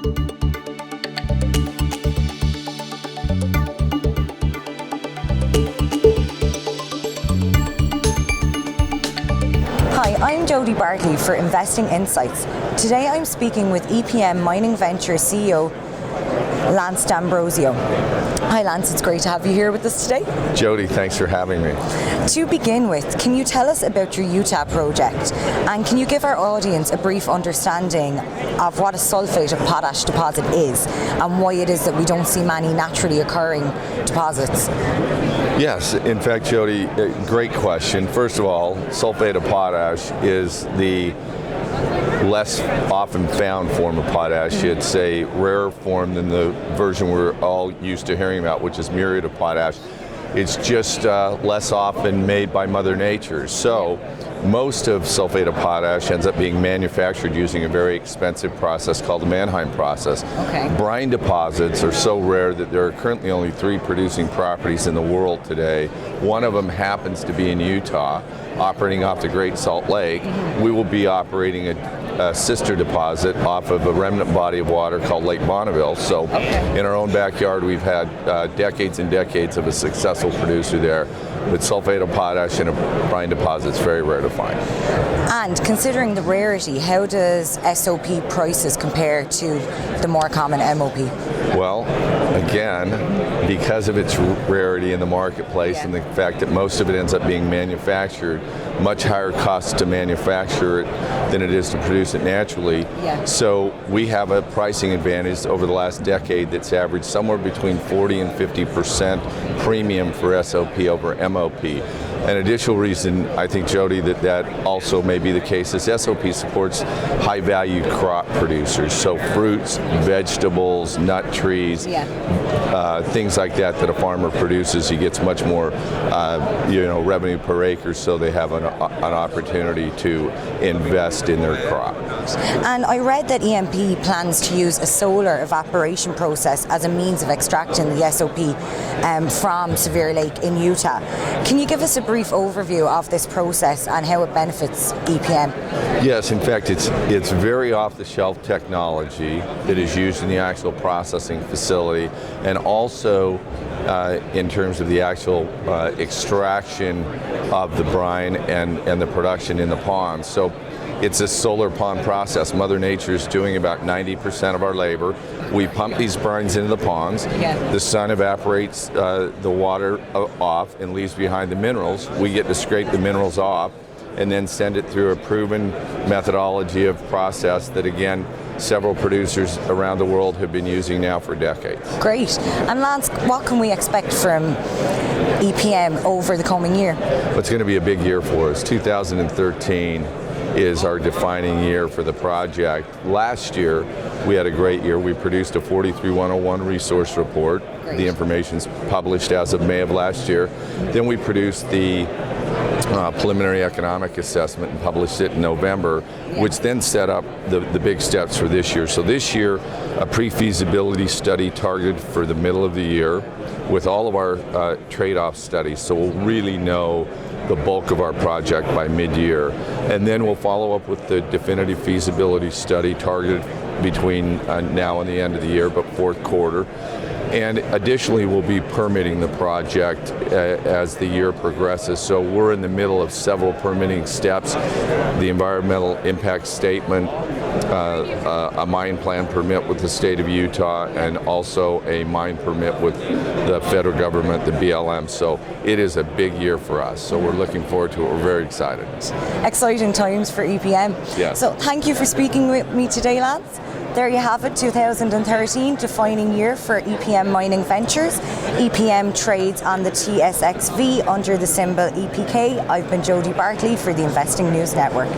Hi, I'm Jody Bartley for Investing Insights. Today I'm speaking with EPM Mining Ventures CEO Lance D'Ambrosio. Hi Lance, it's great to have you here with us today. Jody, thanks for having me. To begin with, can you tell us about your Utah project, and can you give our audience a brief understanding of what a sulfate of potash deposit is and why it is that we don't see many naturally occurring deposits? Yes, in fact, Jody, great question. First of all, sulfate of potash is the less often found form of potash. It's a rarer form than the version we're all used to hearing about, which is muriate of potash. It's just less often made by Mother Nature. So most of sulfate of potash ends up being manufactured using a very expensive process called the Mannheim process. Okay. Brine deposits are so rare that there are currently only 3 producing properties in the world today. One of them happens to be in Utah, operating off the Great Salt Lake. We will be operating a sister deposit off of a remnant body of water called Lake Bonneville. So in our own backyard, we've had decades and decades of a successful producer there. With sulfate of potash in a brine deposit, it's very rare to find. And considering the rarity, how does SOP prices compare to the more common MOP? Well, again, because of its rarity in the marketplace and the fact that most of it ends up being manufactured, much higher cost to manufacture it than it is to produce it naturally. So we have a pricing advantage over the last decade that's averaged somewhere between 40 and 50% premium for SOP over MOP. An additional reason, I think, Jody, that also may be the case is SOP supports high-value crop producers, so fruits, vegetables, nut trees, things like that a farmer produces. He gets much more, revenue per acre, so they have an opportunity to invest in their crop. And I read that EMP plans to use a solar evaporation process as a means of extracting the SOP from Sevier Lake in Utah. Can you give us a brief overview of this process and how it benefits EPM? Yes, in fact, it's very off-the-shelf technology that is used in the actual processing facility, and also in terms of the actual extraction of the brine and the production in the pond. So it's a solar pond process. Mother Nature is doing about 90% of our labor. We pump these brines into the ponds. The sun evaporates the water off and leaves behind the minerals. We get to scrape the minerals off and then send it through a proven methodology of process that, again, several producers around the world have been using now for decades. Great. And Lance, what can we expect from EPM over the coming year? Well, it's going to be a big year for us. 2013 is our defining year for the project. Last year, we had a great year. We produced a 43101 resource report. Great. The information's published as of May of last year. Then we produced the preliminary economic assessment and published it in November, which then set up the big steps for this year. So this year, a pre-feasibility study targeted for the middle of the year with all of our trade-off studies. So we'll really know the bulk of our project by mid-year. And then we'll follow up with the definitive feasibility study targeted between now and the end of the year, but fourth quarter. And additionally, we'll be permitting the project as the year progresses. So we're in the middle of several permitting steps: the environmental impact statement, a mine plan permit with the state of Utah, and also a mine permit with the federal government, the BLM. So it is a big year for us. So we're looking forward to it. We're very excited. Exciting times for EPM. Yes. So thank you for speaking with me today, Lance. There you have it, 2013, defining year for EPM Mining Ventures. EPM trades on the TSXV under the symbol EPK. I've been Jody Bartley for the Investing News Network.